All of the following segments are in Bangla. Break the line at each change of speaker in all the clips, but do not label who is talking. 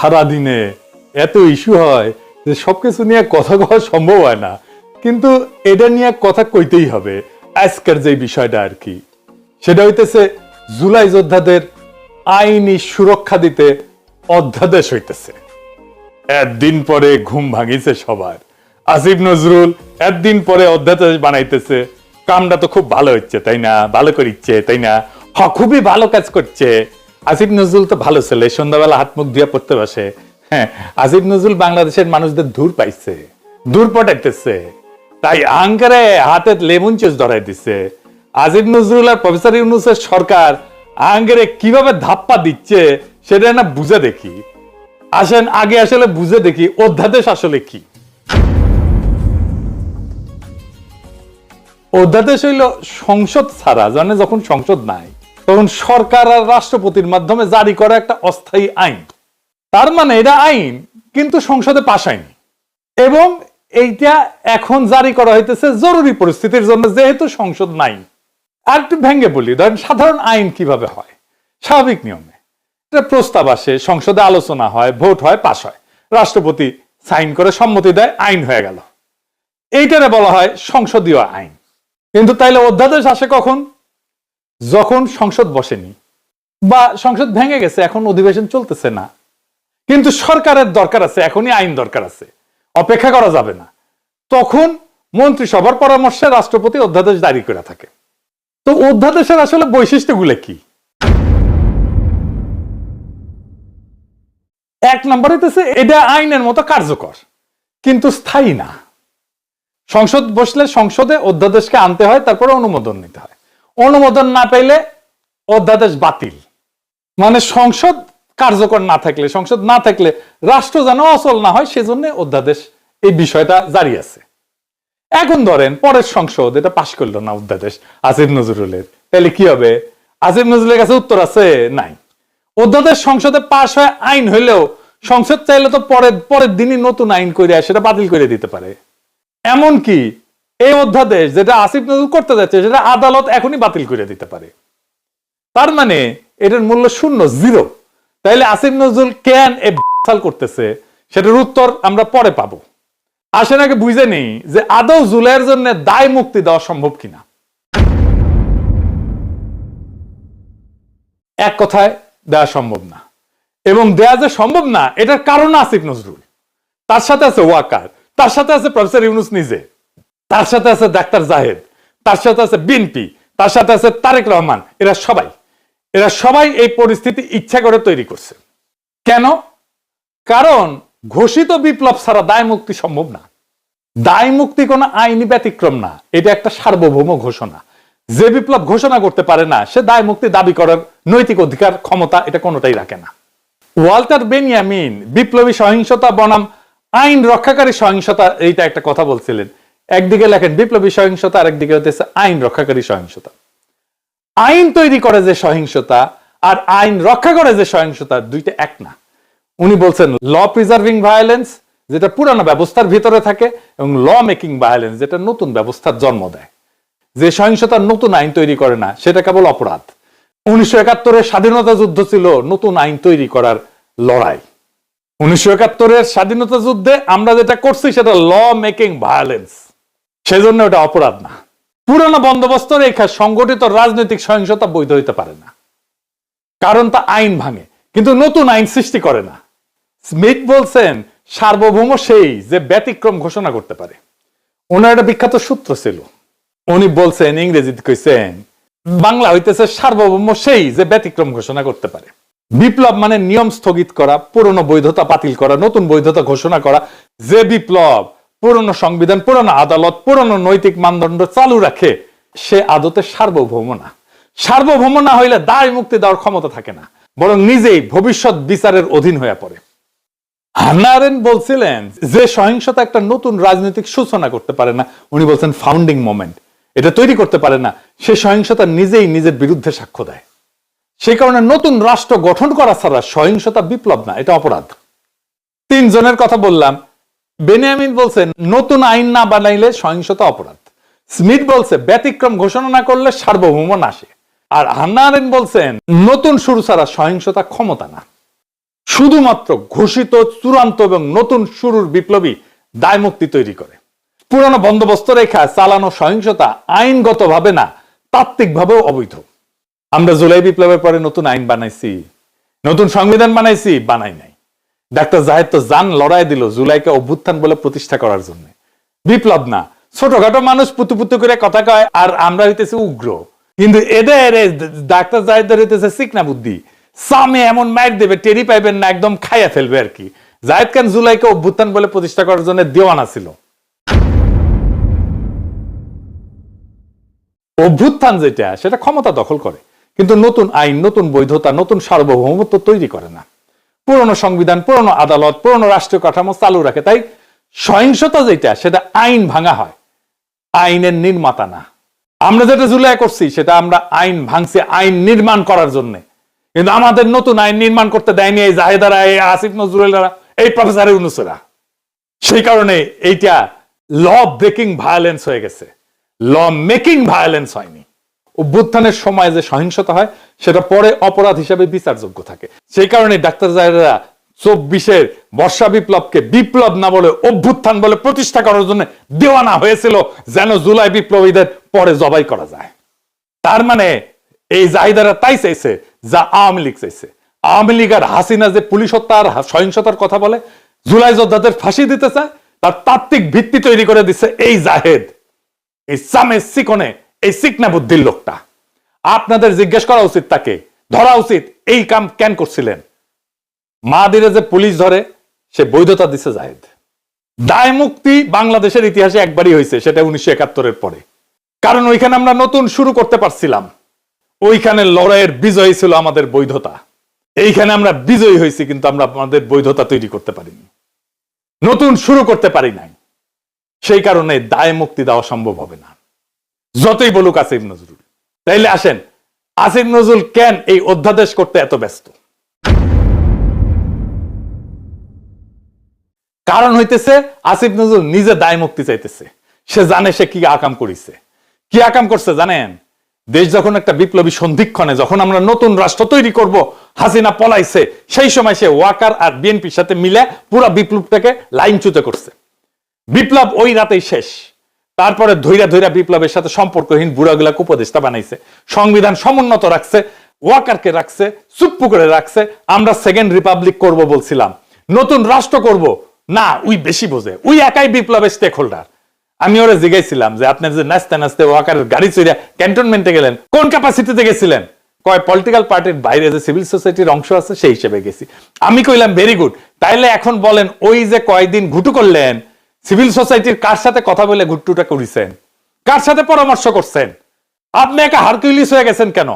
সারাদিনে এত ইস্যু হয় যে সবকিছু নিয়ে কথা কওয়া সম্ভব হয় না, কিন্তু এটা নিয়ে কথা কইতেই হবে। আজকের যে বিষয়টা আর কি, সেটা হইতেছে জুলাই যোদ্ধাদের আইনি সুরক্ষা দিতে অধ্যাদেশ হইতেছে। একদিন পরে ঘুম ভাঙিছে সবার। আসিফ নজরুল একদিন পরে অধ্যাদেশ বানাইতেছে। কামটা তো খুব ভালো হচ্ছে, তাই না? ভালো করিচ্ছে, তাই না? খুবই ভালো কাজ করছে। আসিফ নজরুল তো ভালো ছেলে, সন্ধ্যাবেলা হাত মুখ দিয়ে পড়তে বসে। হ্যাঁ, আসিফ নজরুল বাংলাদেশের মানুষদের দূর পাইছে, দূর পটাইতেছে, তাই আঙ্কারে হাতে লেমন চুস ধরাই দিচ্ছে। আসিফ নজরুল আর প্রফেসর ইউনূসের সরকার আঙ্কারে কিভাবে ধাপ্পা দিচ্ছে সেটা না বুঝে দেখি। আসেন আগে আসলে বুঝে দেখি অধ্যাদেশ আসলে কি। অধ্যাদেশ হইল সংসদ ছাড়া, জানে যখন সংসদ নাই তখন সরকার আর রাষ্ট্রপতির মাধ্যমে জারি করা একটা অস্থায়ী আইন। তার মানে এটা আইন, কিন্তু সংসদে পাস হয়নি, এবং এইটা এখন জারি করা হইতেছে জরুরি পরিস্থিতির জন্য, যেহেতু সংসদ নাই। আর একটু ভেঙে বলি, ধরেন সাধারণ আইন কিভাবে হয়। স্বাভাবিক নিয়মে এটা প্রস্তাব আসে, সংসদে আলোচনা হয়, ভোট হয়, পাস হয়, রাষ্ট্রপতি সাইন করে সম্মতি দেয়, আইন হয়ে গেল। এইটারে বলা হয় সংসদীয় আইন। কিন্তু তাইলে অধ্যাদেশ আসে কখন? যখন সংসদ বসেনি বা সংসদ ভেঙে গেছে, এখন অধিবেশন চলতেছে না, কিন্তু সরকারের দরকার আছে, এখনই আইন দরকার আছে, অপেক্ষা করা যাবে না। তখন মন্ত্রিসভার পরামর্শে রাষ্ট্রপতি অধ্যাদেশ জারি করে থাকে। তো অধ্যাদেশের আসলে বৈশিষ্ট্যগুলো কি? এক নম্বর হইতেছে এটা আইনের মতো কার্যকর, কিন্তু স্থায়ী না। সংসদ বসলে সংসদে অধ্যাদেশকে আনতে হয়, তারপরে অনুমোদন নিতে হয়। অনুমোদন না পেলে অধ্যাদেশ বাতিল। মানে সংসদ কার্যকর না থাকলে, সংসদ না থাকলে রাষ্ট্র যেন অচল না হয়, সেজন্য অধ্যাদেশ, এই বিষয়টা জারি আছে। এখন ধরেন পরের সংসদ এটা পাশ করলো না অধ্যাদেশ আসিফ নজরুলের, তাহলে কি হবে? আসিফ নজরুলের কাছে উত্তর আছে? নাই। অধ্যাদেশ সংসদে পাশ হয় আইন হইলেও সংসদ চাইলে তো পরের দিনই নতুন আইন করে সেটা বাতিল করে দিতে পারে। এমনকি এই অধ্যাদেশ যেটা আসিফ নজরুল করতে যাচ্ছে সেটা আদালত এখনই বাতিল করে দিতে পারে। তার মানে এটার মূল্য শূন্য, জিরো। তাইলে আসিফ নজরুল কেন এ সাল করতেছে, সেটার উত্তর আমরা পরে পাবো। আসেন আগে বুঝে নেই যে আদৌ জুলাইয়ের জন্য দায় মুক্তি দেওয়া সম্ভব কিনা। এক কথায় দেওয়া সম্ভব না, এবং দেয়া যে সম্ভব না এটার কারণ আসিফ নজরুল, তার সাথে আছে ওয়াকার, তার সাথে আছে প্রফেসর ইউনূস নিজে, তার সাথে আছে ডাক্তার জাহেদ, তার সাথে আছে বিএনপি, তার সাথে আছে তারেক রহমান। এরা সবাই এই পরিস্থিতি ইচ্ছা করে তৈরি করছে। কেন? কারণ ঘোষিত বিপ্লব ছাড়া দায় মুক্তি সম্ভব না। দায় মুক্তি কোনো আইনি ব্যতিক্রম না, এটা একটা সার্বভৌম ঘোষণা। যে বিপ্লব ঘোষণা করতে পারে না সে দায় মুক্তি দাবি করার নৈতিক অধিকার, ক্ষমতা এটা কোনোটাই রাখে না। ওয়াল্টার বেনিয়ামিন বিপ্লবী সহিংসতা বনাম আইন রক্ষাকারী সহিংসতা, এইটা একটা কথা বলছিলেন। একদিকে লেখেন বিপ্লবী সহিংসতা, আর একদিকে হচ্ছে আইন রক্ষাকারী সহিংসতা। আইন তৈরি করে যে সহিংসতা আর আইন রক্ষা করে যে সহিংসতা, দুইটা এক না। উনি বলছেন ল প্রিজার্ভিং ভায়োলেন্স, যেটা পুরানো ব্যবস্থার ভিতরে থাকে, এবং ল মেকিং ভায়োলেন্স, যেটা নতুন ব্যবস্থার জন্ম দেয়। যে সহিংসতার নতুন আইন তৈরি করে না সেটা কেবল অপরাধ। 1971-এর স্বাধীনতা যুদ্ধ ছিল নতুন আইন তৈরি করার লড়াই। 1971-এর স্বাধীনতা যুদ্ধে আমরা যেটা করছি সেটা ল মেকিং ভায়োলেন্স, সেজন্য ওটা অপরাধ না। পুরানো বন্দোবস্ত রেখা সংগঠিত রাজনৈতিক সহিংসতা বৈধ হইতে পারে না, কারণ তা আইন ভাঙে, কিন্তু নতুন আইন সৃষ্টি করে না। স্মিথ বলছেন সার্বভৌম সেই যে ব্যতিক্রম ঘোষণা করতে পারে। ওনার একটা বিখ্যাত সূত্র ছিল, উনি বলছেন, ইংরেজিতে কইছেন, বাংলা হইতেছে সার্বভৌম সেই যে ব্যতিক্রম ঘোষণা করতে পারে। বিপ্লব মানে নিয়ম স্থগিত করা, পুরনো বৈধতা বাতিল করা, নতুন বৈধতা ঘোষণা করা। যে বিপ্লব পুরনো সংবিধান, পুরনো আদালত, পুরনো নৈতিক মানদণ্ড চালু রাখে, সে আদতে সার্বভৌম না। সার্বভৌম না হইলে দায় মুক্তি দেওয়ার ক্ষমতা থাকে না, বরং নিজেই ভবিষ্যৎ বিচারের অধীন হয়ে পড়ে। হান্না আরেন্ট বলছিলেন যে সহিংসতা একটা নতুন রাজনৈতিক সূচনা করতে পারে না, উনি বলছেন ফাউন্ডিং মোমেন্ট, এটা তৈরি করতে পারে না, সে সহিংসতা নিজেই নিজের বিরুদ্ধে সাক্ষ্য দেয়। সেই কারণে নতুন রাষ্ট্র গঠন করা ছাড়া সহিংসতা বিপ্লব না, এটা অপরাধ। তিনজনের কথা বললাম। বেনিয়ামিন বলছেন নতুন আইন না বানাইলে সহিংসতা অপরাধ। স্মিথ বলছে ব্যতিক্রম ঘোষণা না করলে সার্বভৌম নাশে। আর হান্না আরেন্ট বলছেন নতুন শুরু ছাড়া সহিংসতা ক্ষমতা না। শুধুমাত্র ঘোষিত চূড়ান্ত এবং নতুন শুরুর বিপ্লবী দায় মুক্তি তৈরি করে। পুরানো বন্দোবস্ত রেখা চালানো সহিংসতা আইনগতভাবে না, তাত্ত্বিকভাবেও অবৈধ। আমরা জুলাই বিপ্লবের পরে নতুন আইন বানাইছি, নতুন সংবিধান বানাইছি, বানাই নাই। ডাক্তার জাহেদ তো জান লড়াই দিল জুলাইকে অভ্যুত্থান বলে প্রতিষ্ঠা করার জন্য। বিপ্লব না, ছোটখাটো মানুষ পুতু পুতু করে কথা কয়, আর আমরা হইতেছি উগ্র। কিন্তু এদের ডাক্তার জাহেদের হইতেছে চিকনা বুদ্ধি, সামে এমন মাইর দেবে টেরি পাইবেন না, একদম খাইয়া ফেলবে আর কি। জাহেদ খান জুলাইকে অভ্যুত্থান বলে প্রতিষ্ঠা করার জন্য দেওয়ানা ছিল। অভ্যুত্থান যেটা, সেটা ক্ষমতা দখল করে, কিন্তু নতুন আইন, নতুন বৈধতা, নতুন সার্বভৌমত্ব তৈরি করে না। পুরনো সংবিধান, পুরনো আদালত, পুরনো রাষ্ট্রীয় কাঠামো চালু রাখে। তাই সহিংসতা যেটা, সেটা আইন ভাঙা হয়, আইনের নির্মাতা না। আমরা যেটা জুলাই করছি সেটা আমরা আইন ভাঙছি আইন নির্মাণ করার জন্য, কিন্তু আমাদের নতুন আইন নির্মাণ করতে দেয়নি এই জাহেদারা, এই আসিফ নজরুলেরা, এই প্রফেসর ইউনূসেরা। সেই কারণে এইটা ল ব্রেকিং ভায়োলেন্স হয়ে গেছে, ল মেকিং ভায়োলেন্স হয়নি। অভ্যুত্থানের সময় যে সহিংসতা হয় সেটা পরে অপরাধ হিসেবে বিচারযোগ্য থাকে। সেই কারণে ডাক্তার জাহেদরা 24-এর বর্ষা বিপ্লবকে বিপ্লব না বলে অভ্যুত্থান বলে প্রতিষ্ঠা করার জন্য দেওয়ানা হয়েছিল, যেন জুলাই বিপ্লবীদের পরে জবাই করা যায়। তার মানে এই জাহিদারা তাই চাইছে যা আওয়ামী লীগ চাইছে। আওয়ামী লীগ আর হাসিনা যে পুলিশ হত্যা আর সহিংসতার কথা বলে, জুলাই যোদ্ধাদের ফাঁসি দিতে চায়, তার তাত্ত্বিক ভিত্তি তৈরি করে দিচ্ছে এই জাহেদ, এই সামে সিকনে, এই সিকনা বুদ্ধির লোকটা। আপনাদের জিজ্ঞেস করা উচিত, তাকে ধরা উচিত, এই কাম কেন করছিলেন। মাহাদিরে যে পুলিশ ধরে, সে বৈধতা দিছে জাহেদ। দায় মুক্তি বাংলাদেশের ইতিহাসে একবারই হয়েছে, সেটা 1971-এর পরে। কারণ ওইখানে আমরা নতুন শুরু করতে পারছিলাম, ওইখানে লড়াইয়ের বিজয় ছিল আমাদের বৈধতা। এইখানে আমরা বিজয়ী হয়েছি, কিন্তু আমরা আমাদের বৈধতা তৈরি করতে পারিনি, নতুন শুরু করতে পারি নাই। সেই কারণে দায় মুক্তি দেওয়া সম্ভব হবে না, যতই বলুক আসিফ নজরুল। তাইলে আসেন, আসিফ নজরুল কেন এই অধ্যাদেশ করতে এত ব্যস্ত? কারণ হইতেছে আসিফ নজরুল নিজে দায় মুক্তি চাইতেছে। সে জানে সে কি আকাম করেছে। কি আকাম করছে জানেন? দেশ যখন একটা বিপ্লবী সন্ধিক্ষণে, যখন আমরা নতুন রাষ্ট্র তৈরি করব, হাসিনা পলাইছে, সেই সময় সে ওয়াকার আর বিএনপির সাথে মিলে পুরো বিপ্লবটাকে লাইনচ্যুত করছে। বিপ্লব ওই রাতেই শেষ। তারপরে ধৈরা ধৈরা বিপ্লবের সাথে সম্পর্কহীন বুড়াগুলাকে উপদেষ্টা বানাইছে, সংবিধান সমুন্নত রাখছে, ওয়াকারকে রাখছে, চুপ্পু করে রাখছে। আমরা সেকেন্ড রিপাবলিক করব বলছিলাম, নতুন রাষ্ট্র করব না, উই বেশি বোঝে, উই একাই বিপ্লবের স্টেক হোল্ডার। আমি ওরা জিজ্ঞাসিলাম যে আপনি যে নাচতে নাচতে ওয়াকারের গাড়ি চড়ে ক্যান্টনমেন্টে গেলেন, কোন ক্যাপাসিটিতে গেছিলেন? কয় পলিটিক্যাল পার্টির বাইরে যে সিভিল সোসাইটির অংশ আছে সেই হিসেবে গেছি। আমি কইলাম ভেরি গুড। তাইলে এখন বলেন, ওই যে কয়দিন ঘুটু করলেন, সিভিল সোসাইটির কার সাথে কথা বলে ঘুট্টুটা করেছেন? কার সাথে পরামর্শ করছেন? আপনি একা হারকিউলিস হয়ে গেছেন কেন?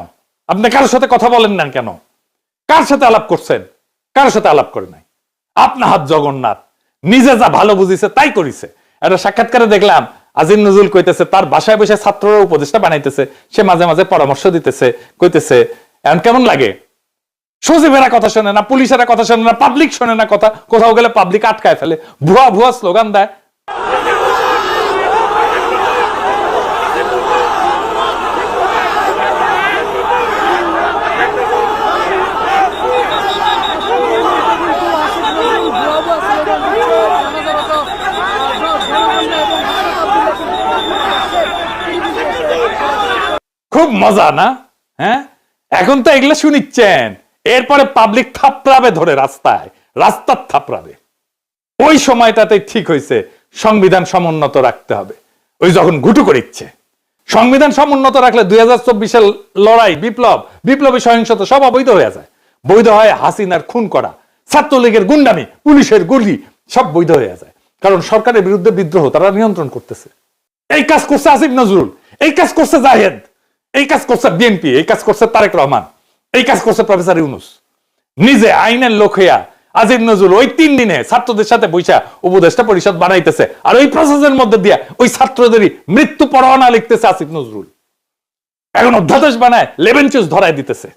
আপনি কারোর সাথে কথা বলেন না কেন? কার সাথে আলাপ করছেন? কারোর সাথে আলাপ করে নাই। আপনার হাত জগন্নাথ, নিজে যা ভালো বুঝিছে তাই করিছে। একটা সাক্ষাৎকারে দেখলাম আজিম নজরুল কইতেছে তার বাসায় বসে ছাত্ররা উপদেষ্টা বানাইতেছে, সে মাঝে মাঝে পরামর্শ দিতেছে, কইতেছে এখন কেমন লাগে? সচিবেরা কথা শোনে না, পুলিশেরা কথা শোনে না, পাবলিক শোনে না কথা, কোথাও গেলে পাবলিক আটকায় ফেলে, ভুয়া ভুয়া স্লোগান দেয়। খুব মজা না? হ্যাঁ, এখন তো এগুলো শুনিচ্ছেন, এরপরে পাবলিক থাপড়াবে ধরে রাস্তায়, রাস্তার থাপড়াবে। ওই সময়টাতে ঠিক হয়েছে সংবিধান সমুন্নত রাখতে হবে। ওই যখন ঘুটু করিচ্ছে, সংবিধান সমুন্নত রাখলে 2024-এর লড়াই, বিপ্লব, বিপ্লবী সহিংসতা সব অবৈধ হয়ে যায়। বৈধ হয় হাসিনার খুন করা, ছাত্রলীগের গুন্ডামি, পুলিশের গুলি, সব বৈধ হয়ে যায়। কারণ সরকারের বিরুদ্ধে বিদ্রোহ তারা নিয়ন্ত্রণ করতেছে। এই কাজ করছে আসিফ নজরুল, এই কাজ করছে জাহেদ, এই কাজ করছে বিএনপি, এই কাজ করছে তারেক রহমান, এই কাজ করছে প্রফেসর ইউনূস। নিজে আইনের লোক হইয়া আসিফ নজরুল ওই 3 দিনে ছাত্রদের সাথে বৈশা উপদেষ্টা পরিষদ বানাইতেছে, আর ওই প্রসেসের মধ্যে দিয়ে ওই ছাত্রদেরই মৃত্যু পরোয়ানা লিখতেছে আসিফ নজরুল। এখন অধ্যাদেশ বানায় লেবেন চুজ ধরাই দিতেছে।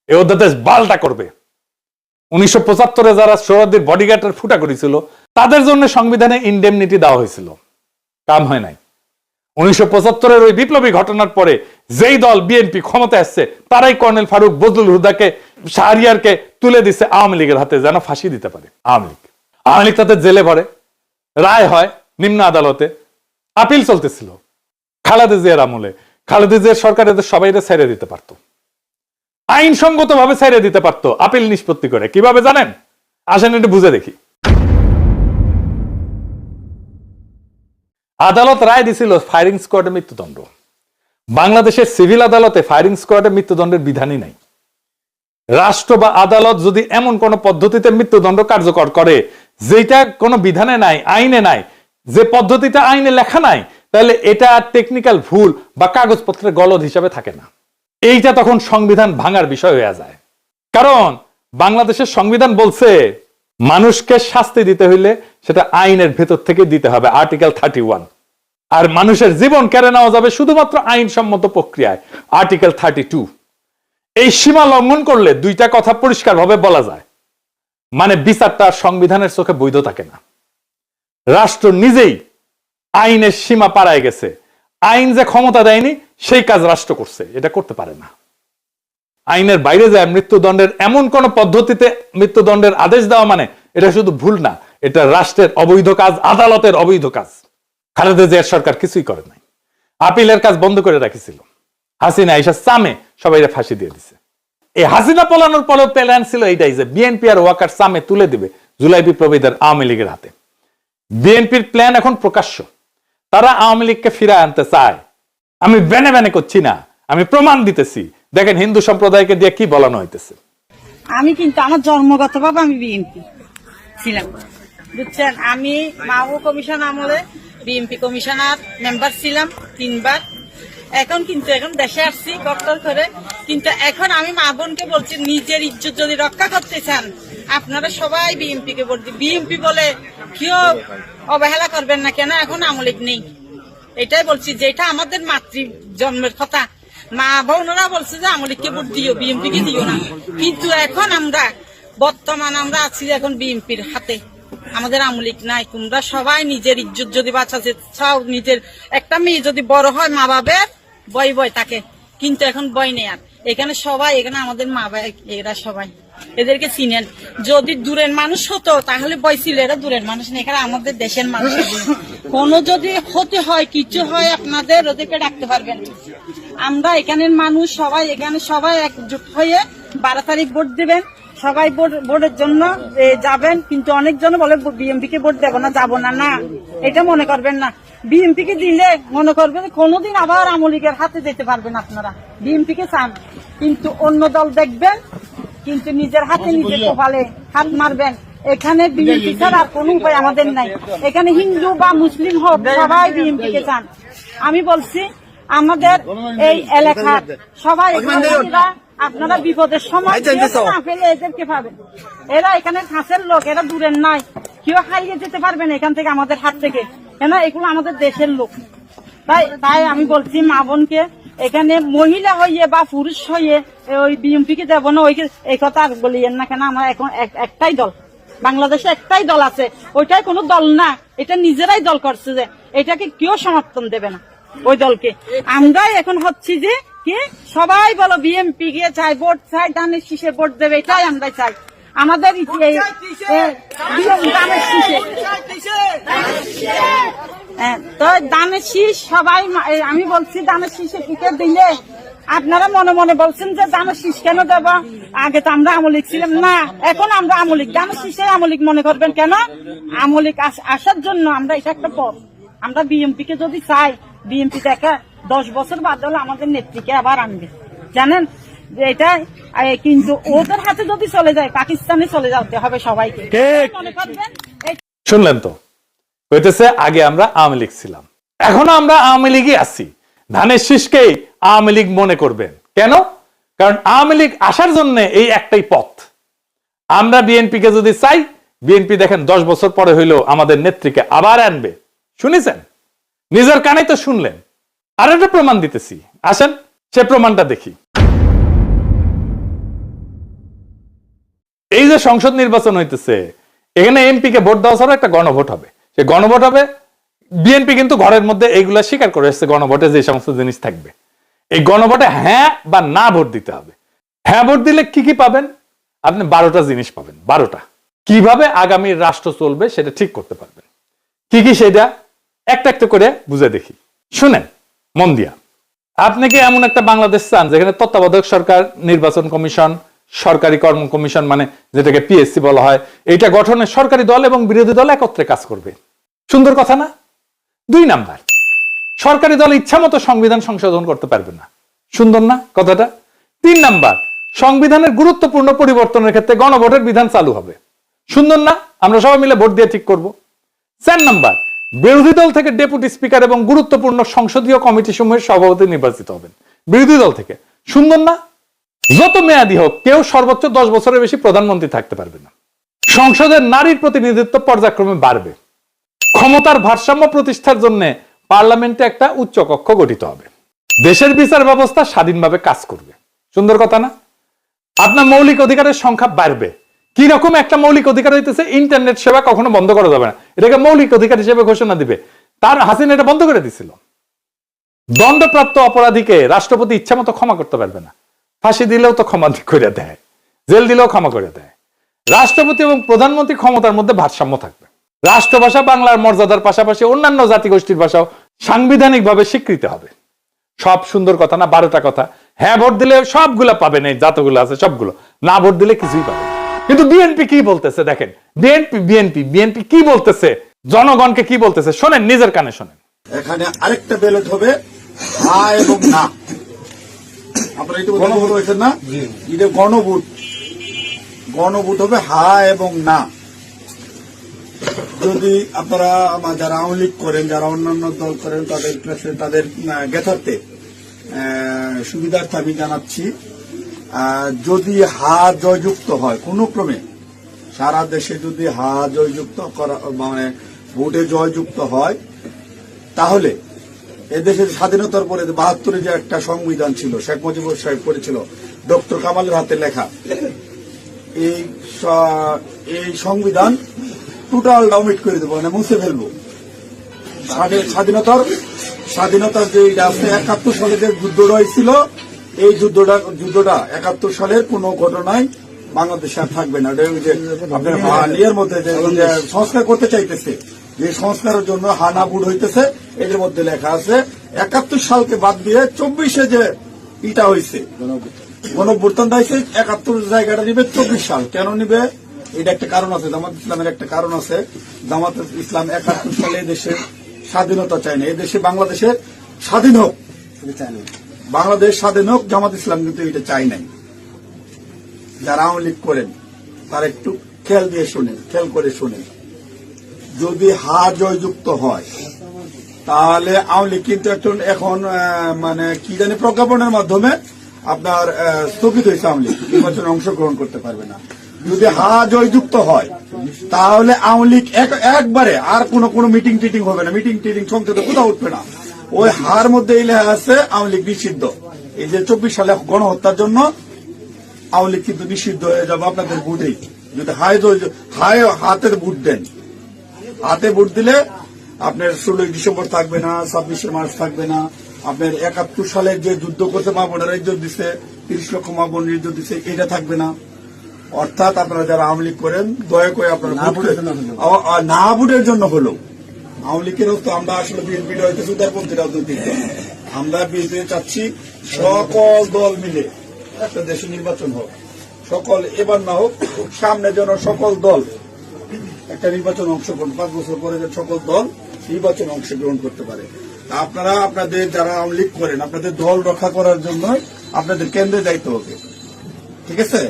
এই অধ্যাদেশ বালটা করবে। 1975-এ যারা সোহরাওয়ার্দীর বডিগার্ডের ফুটা করেছিল, তাদের জন্য সংবিধানে ইনডেমনিটি দেওয়া হয়েছিল, কাম হয় নাই। 1975-এর ওই বিপ্লবী ঘটনার পরে যেই দল বিএনপি ক্ষমতায় আসছে তারাই কর্নেল ফারুক, বজলুল হুদাকে, শাহরিয়ারকে তুলে দিচ্ছে আওয়ামী লীগের হাতে যেন ফাঁসি দিতে পারে আওয়ামী লীগ তাতে জেলে ভরে, রায় হয় নিম্ন আদালতে, আপিল চলতেছিল। খালেদা জিয়ার আমলে খালেদা জিয়ার সরকার এদের সবাই ছেড়ে দিতে পারতো, আইনসঙ্গত ভাবে ছেড়ে দিতে পারতো আপিল নিষ্পত্তি করে। কিভাবে জানেন? আসেন একটু বুঝে দেখি। আদালত রায় দিছিল ফায়ারিং স্কোয়াডে মৃত্যুদণ্ড। বাংলাদেশের সিভিল আদালতে ফায়ারিং স্কোয়াডে মৃত্যুদণ্ডের বিধানই নাই। রাষ্ট্র বা আদালত যদি এমন কোন পদ্ধতিতে মৃত্যুদণ্ড কার্যকর করে যেটা কোনো বিধানে নাই, আইনে নাই, যে পদ্ধতিটা আইনে লেখা নাই, তাহলে এটা টেকনিক্যাল ভুল বা কাগজপত্রের গলদ হিসাবে থাকে না। এইটা তখন সংবিধান ভাঙার বিষয় হয়ে যায়। কারণ বাংলাদেশের সংবিধান বলছে মানুষকে শাস্তি দিতে হইলে সেটা আইনের ভেতর থেকে দিতে হবে, আর্টিকেল 31। আর মানুষের জীবন কেড়ে নেওয়া যাবে শুধুমাত্র আইনসম্মত প্রক্রিয়ায়, আর্টিকেল 32। এই সীমা লঙ্ঘন করলে দুইটা কথা পরিষ্কারভাবে বলা যায়, মানে বিচারটা সংবিধানের চোখে বৈধ থাকে না। রাষ্ট্র নিজেই আইনের সীমা পাড়ায় গেছে, আইন যে ক্ষমতা দেয়নি সেই কাজ রাষ্ট্র করছে, এটা করতে পারে না। আইনের বাইরে যায় মৃত্যুদণ্ডের এমন কোন পদ্ধতিতে মৃত্যুদণ্ডের আদেশ দেওয়া মানে এটা শুধু ভুল না, এটা রাষ্ট্রের অবৈধ কাজ, আদালতের অবৈধ কাজ। খালেদা জিয়ার সরকার কিছুই করে নাই, আপিলের কাজ বন্ধ করে রাখিছিল। হাসিনা এসে চামে সবাই ফাঁসি দিয়ে দিছে। এই হাসিনা পলানোর পরেও প্ল্যান ছিল এইটাই যে বিএনপি আর ওয়াকার চামে তুলে দিবে জুলাই বিপ্লবীদের আওয়ামী লীগের হাতে। বিএনপির প্ল্যান এখন প্রকাশ্য, তারা আওয়ামী লীগকে ফিরায় আনতে চায়। আমি বেনে বেনে করছি না, আমি প্রমাণ দিতেছি। দেখেন হিন্দু সম্প্রদায়কে দিয়ে কি বলানো হইতেছে।
আমি কিন্তু আমার জন্মগতভাবে আমি বিএনপি ছিলাম, বুঝছেন। আমি মাও কমিশন আমলে বিএনপি কমিশনার মেম্বার ছিলাম 3 বার। এখন দেশে আসছি ডক্টর করে, কিন্তু এখন আমি মা বোনকে বলছি নিজের ইজ্জত যদি রক্ষা করতে চান আপনারা সবাই বিএনপি কে ভোট দিন। বিএনপি বলে কেউ অবহেলা করবেন না, কেন এখন আওয়ামী লীগ নেই। এটাই বলছি, যেটা আমাদের মাতৃ জন্মের কথা। মা বোনরা বলছে যে আওয়ামী লীগকে ভোট দিও, বিএনপি কে দিও না। কিন্তু এখন বর্তমান আমরা আছি এখন বিএনপির হাতে, আমাদের আওয়ামী লীগ নাই। তোমরা সবাই নিজের ইজ্জত যদি বাঁচাতে চাও, নিজের একটা মেয়ে যদি বড় হয় মা বাবার বয় থাকে, কিন্তু এখন বয় নেই। আর এখানে সবাই, এখানে আমাদের মা বাবা এরা সবাই, এদেরকে চিনেন। যদি দূরের মানুষ হতো তাহলে বয় ছিল, এরা দূরের মানুষ নেই, এখানে আমাদের দেশের মানুষ। কোনো যদি ক্ষতি হয়, কিছু হয়, আপনাদের ওদেরকে ডাকতে পারবেন। আমরা এখানের মানুষ সবাই, এখানে সবাই একজোট হয়ে 12 তারিখ ভোট দিবেন। সবাই ভোটের জন্য যাবেন, কিন্তু অনেকজন বলে বিএনপি কে ভোট দেবো না, যাবো না। না, এটা মনে করবেন না। বিএনপি কে দিলে মনে করবেন কোনোদিন আবার আওয়ামী লীগের হাতে যেতে পারবেন আপনারা। বিএনপি কে চান, কিন্তু অন্য দল দেখবেন, কিন্তু নিজের হাতে নিজে কপালে হাত মারবেন। এখানে বিএনপি ছাড়া আর কোনো উপায় আমাদের নাই। এখানে হিন্দু বা মুসলিম হোক, সবাই বিএনপি কে চান। আমি বলছি আমাদের এই এলাকার সবাই, আপনারা বিপদের সময় না পেলে এদেরকে পাবেন। এরা এখানে কাছের লোক, এরা দূরের নাই, কেউ হারিয়ে যেতে পারবেন এখান থেকে, আমাদের হাত থেকে, কেন এগুলো আমাদের দেশের লোক। তাই আমি বলছি মা বোনকে, এখানে মহিলা হইয়ে বা পুরুষ হইয়ে ওই বিএনপি কে দেবো না, এই কথা আর বলিয়েন না। কেন আমরা এখন একটাই দল, বাংলাদেশে একটাই দল আছে, ওইটাই কোনো দল না, এটা নিজেরাই দল করছে, যে এটাকে কেউ সমর্থন দেবে না ওই দলকে। আমরাই এখন হচ্ছি যে কি সবাই বলো বিএনপি কে চাই, ভোট চাই, ধানের শীষে ভোট দেবে, এটাই আমরা চাই। আমাদের ধানের শীষে তো ধানের শীষ সবাই, আমি বলছি ধানের শীষে টিকিট দিলে আপনারা মনে মনে বলছেন যে ধানের শীষ কেন দেব, আগে তো আমরা আওয়ামী লীগ ছিলাম না, এখন আমরা আওয়ামী লীগ। ধানের শীষে আওয়ামী লীগ মনে করবেন কেন? আওয়ামী লীগ আসার জন্য আমরা, এটা একটা পথ। আমরা বিএনপি কে যদি চাই, বিএনপি দেখা 10 বছর বাদ হলে আমাদের নেত্রীকে আবার আনবে, জানেন যে এটা। কিন্তু ওদের হাতে যদি চলে যায়, পাকিস্তানে চলে যেতে হবে সবাইকে, মনে করবেন।
শুনলেন তো, হইতেছে আগে আমরা আওয়ামী লীগ ছিলাম, এখনো আমরা আওয়ামী লীগই আছি। ধানের শীষকেই আওয়ামী লীগ মনে করবেন কেন? কারণ আওয়ামী লীগ আসার জন্য এই একটাই পথ। আমরা বিএনপি কে যদি চাই, বিএনপি দেখেন 10 বছর পরে হইলো আমাদের নেত্রীকে আবার আনবে। শুনেছেন, নিজের কানে তো শুনলেন। আর একটা প্রমাণ দিতেছি, আসেন সে প্রমাণটা দেখি। এই যে সংসদ নির্বাচন হইতেছে, এখানে এমপি কে ভোট দেওয়া ছাড়া একটা গণভোট হবে। সে গণভোট হবে বিএনপি কিন্তু ঘরের মধ্যে এইগুলা স্বীকার করে এসেছে গণভোটে যে সমস্ত জিনিস থাকবে। এই গণভোটে হ্যাঁ বা না ভোট দিতে হবে। হ্যাঁ ভোট দিলে কি কি পাবেন? আপনি 12টা জিনিস পাবেন। 12টা কিভাবে আগামী রাষ্ট্র চলবে সেটা ঠিক করতে পারবেন। কি কি সেটা একটা একটা করে বুঝে দেখি, শুনেন মন দিয়া। আপনি কি এমন একটা বাংলাদেশ চান যেখানে তত্ত্বাবধায়ক সরকার, নির্বাচন কমিশন, সরকারি কর্ম কমিশন মানে যেটাকে পিএসসি বলা হয়, এটা গঠনে সরকারি দল এবং বিরোধী দল একত্রে কাজ করবে? সুন্দর কথা না? 2 নাম্বার, সরকারি দল ইচ্ছা মতো সংবিধান সংশোধন করতে পারবে না। সুন্দর না কথাটা? 3 নাম্বার, সংবিধানের গুরুত্বপূর্ণ পরিবর্তনের ক্ষেত্রে গণভোটের বিধান চালু হবে। সুন্দর না? আমরা সবাই মিলে ভোট দিয়ে ঠিক করব। 4 নাম্বার, বিরোধী দল থেকে ডেপুটি স্পিকার এবং গুরুত্বপূর্ণ সংসদীয় কমিটি সমূহের সভাপতি নির্বাচিত হবেন বিরোধী দল থেকে। সুন্দর না? যত মেয়াদী হোক কেউ সর্বোচ্চ 10 বছরের বেশি প্রধানমন্ত্রী থাকতে পারবে না। সংসদের নারীর প্রতিনিধিত্ব পর্যায়ক্রমে বাড়বে। ক্ষমতার ভারসাম্য প্রতিষ্ঠার জন্য পার্লামেন্টে একটা উচ্চ কক্ষ গঠিত হবে। দেশের বিচার ব্যবস্থা স্বাধীনভাবে কাজ করবে। সুন্দর কথা না? আপনার মৌলিক অধিকারের সংখ্যা বাড়বে। কি রকম একটা মৌলিক অধিকার হইতেছে ইন্টারনেট সেবা কখনো বন্ধ করা যাবে না, এটাকে মৌলিক অধিকার হিসেবে ঘোষণা দিবে। তার হাসিনা এটা বন্ধ করে দিছিল। দণ্ডপ্রাপ্ত অপরাধীকে রাষ্ট্রপতি ইচ্ছা মতো ক্ষমা করতে পারবে না। ফাঁসি দিলেও তো ক্ষমা করে দেয়, জেল দিলেও ক্ষমা করে দেয়। রাষ্ট্রপতি এবং প্রধানমন্ত্রী ক্ষমতার মধ্যে ভারসাম্য থাকবে। রাষ্ট্রভাষা বাংলার মর্যাদার পাশাপাশি অন্যান্য জাতিগোষ্ঠীর ভাষাও সাংবিধানিকভাবে স্বীকৃত হবে। সব সুন্দর কথা না? 12টা কথা। হ্যাঁ ভোট দিলে সবগুলা পাবেন, এই যতগুলো আছে সবগুলো। না ভোট দিলে কিছুই পাবেন। কিন্তু বিএনপি কি বলতেছে দেখেন, বিএনপি কি বলতেছে, জনগণকে কি বলতেছে শোনেন, নিজের কানে শোনেন।
এখানে আরেকটা ব্যালট হবে হা এবং না। আপনারা এটা গণভোট হয়েছেন না? এটা গণভোট। গণভোট হবে হা এবং না। যদি আপনারা যারা আওয়ামী লীগ করেন, যারা অন্যান্য দল করেন, তাদের তাদের জ্ঞাতার্থে সুবিধার্থে আমি জানাচ্ছি, যদি হা জয়যুক্ত হয় কোনো ক্রমে, সারা দেশে যদি হা জয়যুক্ত করা মানে ভোটে জয়যুক্ত হয়, তাহলে এদেশের স্বাধীনতার পরে 72-এ যে একটা সংবিধান ছিল, শেখ মুজিবুর সাহেব করেছিল, ডক্টর কামালের হাতে লেখা, এই সংবিধান টোটাল ডাউমিট করে দেবো, মানে মুছে ফেলবো। স্বাধীনতার যে আছে 71 সালে যে যুদ্ধটা হয়েছিল, এই যুদ্ধটা 71 সালের কোন ঘটনায় বাংলাদেশে আর থাকবে না। আপনার ইয়ের মধ্যে যে সংস্কার করতে চাইতেছে, যে সংস্কারের জন্য হানা বুট হইতেছে, এদের মধ্যে লেখা আছে 71 সালকে বাদ দিয়ে 24-এ যে ইটা হয়েছে, গণঅভ্যুত্থানটা হয়েছে, 71 জায়গাটা নিবে 24 সাল। কেন নিবে? এটা একটা কারণ আছে, জামাত ইসলামের একটা কারণ আছে। জামাত ইসলাম 71 সালে দেশের স্বাধীনতা চায় না, এদেশে বাংলাদেশের স্বাধীন হোক, বাংলাদেশ স্বাধীন হোক, জামাত ইসলাম কিন্তু এটা চাই নাই। যারা আওয়ামী লীগ করেন তারা একটু খেয়াল করে শোনেন। যদি হা জয়যুক্ত হয় তাহলে আওয়ামী লীগ কিন্তু এখন মানে কি জানি প্রজ্ঞাপনের মাধ্যমে আপনার স্থগিত হয়েছে, আওয়ামী লীগ নির্বাচনে অংশগ্রহণ করতে পারবে না। যদি হা জয়যুক্ত হয় তাহলে আওয়ামী লীগ একবারে আর কোনো মিটিং টিটিং হবে না, মিটিং টিটিং সংসদে কোথাও উঠবে না। ওই হার মধ্যে এই লেখা আছে আওয়ামী লীগ নিষিদ্ধ। এই যে 24 সালে গণহত্যার জন্য আওয়ামী লীগ কিন্তু নিষিদ্ধ হয়ে যাবে আপনাদের ভোটেই। যদি হাতে ভোট দেন, হাতে ভোট দিলে আপনার 16 ডিসেম্বর থাকবে না, 26 মার্চ থাকবে না। আপনার 71 সালে যে যুদ্ধ করতে মা বোনেরা ইজ্জত দিচ্ছে, 30 লক্ষ মা বোনের ইজ্জত দিচ্ছে, এটা থাকবে না। অর্থাৎ আপনারা যারা আওয়ামী লীগ করেন দয়া করে আপনারা না ভোটের জন্য হলো, আওয়ামী লীগেরও তো আমরা আসলে বিএনপি হইতেছে উদারপন্থী রাজনৈতিক দল। আমরা বিএনপি চাচ্ছি সকল দল মিলে একটা দেশে নির্বাচন হোক, সকল এবার না হোক, সামনে যেন সকল দল একটা নির্বাচন অংশগ্রহণ, 5 বছর পরে যে সকল দল নির্বাচন অংশগ্রহণ করতে পারে। আপনারা আপনাদের যারা আওয়ামী লীগ করেন আপনাদের দল রক্ষা করার জন্য আপনাদের কেন্দ্রে যাইতে হবে, ঠিক আছে?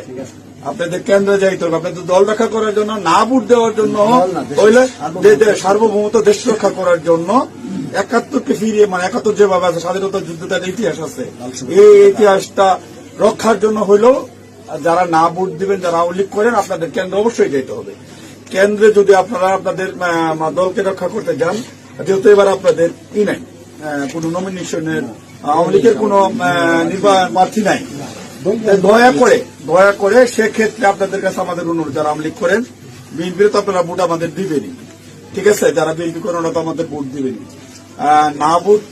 আপনাদের কেন্দ্রে যাইতে হবে, আপনাদের দল রক্ষা করার জন্য, না ভোট দেওয়ার জন্য, হইলে সার্বভৌমত্ব দেশ রক্ষা করার জন্য 71-কে ফিরিয়ে, মানে 71 যেভাবে আছে স্বাধীনতা যুদ্ধটার ইতিহাস আছে, এই ইতিহাসটা রক্ষার জন্য হইলেও যারা না ভোট দিবেন, যারা আওয়ামী লীগ করেন, আপনাদের কেন্দ্রে অবশ্যই যেতে হবে। কেন্দ্রে যদি আপনারা আপনাদের দলকে রক্ষা করতে যান, যেহেতু এবার আপনাদের নাই কোন নমিনেশনের, আওয়ামী লীগের কোন প্রার্থী নাই, দয়া করে সেক্ষেত্রে আপনাদের কাছে আমাদের অনুরোধ, যারা আওয়ামী লীগ করেন, বিএনপির তো আপনারা ভোট আমাদের দিবেনই, ঠিক আছে, যারা বিএনপি করেন তো আমাদের ভোট দিবেন। না ভোট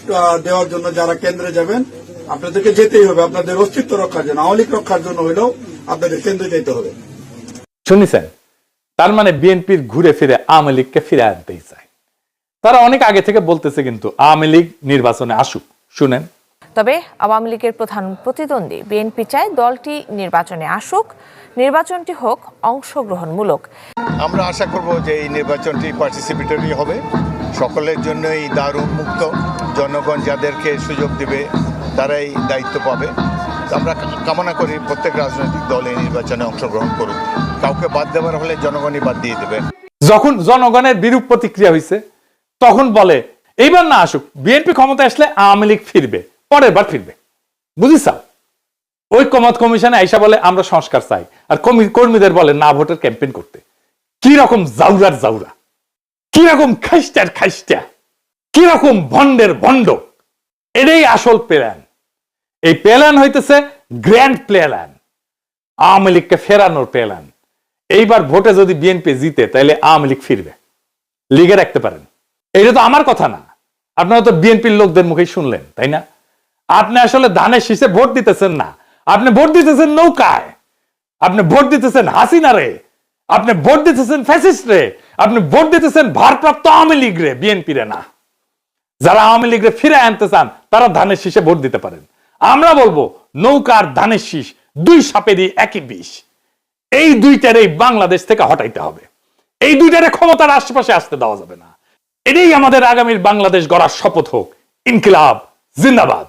দেওয়ার জন্য যারা কেন্দ্রে যাবেন, আপনাদেরকে যেতেই হবে, আপনাদের অস্তিত্ব রক্ষার জন্য, আওয়ামী লীগ রক্ষার জন্য হলেও আপনাদের কেন্দ্রে যেতে হবে।
শুনেছেন? তার মানে বিএনপির ঘুরে ফিরে আওয়ামী লীগকে ফিরে আনতেই চায়। তারা অনেক আগে থেকে বলতেছে কিন্তু আওয়ামী লীগ নির্বাচনে আসুক। শুনেন।
তবে আওয়ামী লীগের প্রধান প্রতিদ্বন্দ্বী বিএনপি চায় দলটি নির্বাচনে আসুক, নির্বাচনটি হোক অংশগ্রহণমূলক।
আমরা আশা করব যে এই নির্বাচনটি পার্টিসিপেটরি হবে, সকলের জন্যই দ্বার উন্মুক্ত, জনগণ যাদেরকে সুযোগ দেবে তারাই দায়িত্ব পাবে। আমরা কামনা করি প্রত্যেক রাজনৈতিক দল এই নির্বাচনে অংশগ্রহণ করুক, কাউকে বাদ দেওয়ার হলে জনগণই বাদ দিয়ে দেবে।
যখন জনগণের বিরূপ প্রতিক্রিয়া হয়েছে তখন বলে এইবার না আসুক, বিএনপি ক্ষমতা আসলে আওয়ামী লীগ ফিরবে, পরের বার ফিরবে। বুঝিস? ঐক্যমত কমিশনে আইসা বলে আমরা সংস্কার চাই, আর কর্মীদের বলে না ভোটের ক্যাম্পেইন করতে। কি রকম জাউরার জাউরা, কি রকম খাইস্টার খাইস্টা, কি রকম ভন্ডের ভন্ড। এটাই আসল প্ল্যান। এই প্ল্যান হইতেছে গ্র্যান্ড প্ল্যান, আওয়ামী লীগকে ফেরানোর প্ল্যান। এইবার ভোটে যদি বিএনপি জিতে তাহলে আওয়ামী লীগ ফিরবে, লিগে রাখতে পারেন। এটা তো আমার কথা না, আপনারা তো বিএনপির লোকদের মুখেই শুনলেন, তাই না? আপনি আসলে ধানের শীষে ভোট দিতেছেন না, আপনি ভোট দিতেছেন নৌকায়, আপনি ভোট দিতেছেন হাসিনা রে, আপনি ভোট দিতেছেন ফ্যাসিস্ট রে, আপনি ভোট দিতেছেন ভারপ্রাপ্ত আওয়ামী লীগ রে, বিএনপি রে না। যারা আওয়ামী লীগ রে ফিরে আনতে চান তারা ধানের শীষে ভোট দিতে পারেন। আমরা বলবো নৌকার ধানের শীষ দুই সাপেরই একই বিষ। এই দুইটারেই বাংলাদেশ থেকে হটাইতে হবে, এই দুইটারে ক্ষমতার আশেপাশে আসতে দেওয়া যাবে না। এটাই আমাদের আগামীর বাংলাদেশ গড়ার শপথ হোক। ইনকিলাব জিন্দাবাদ।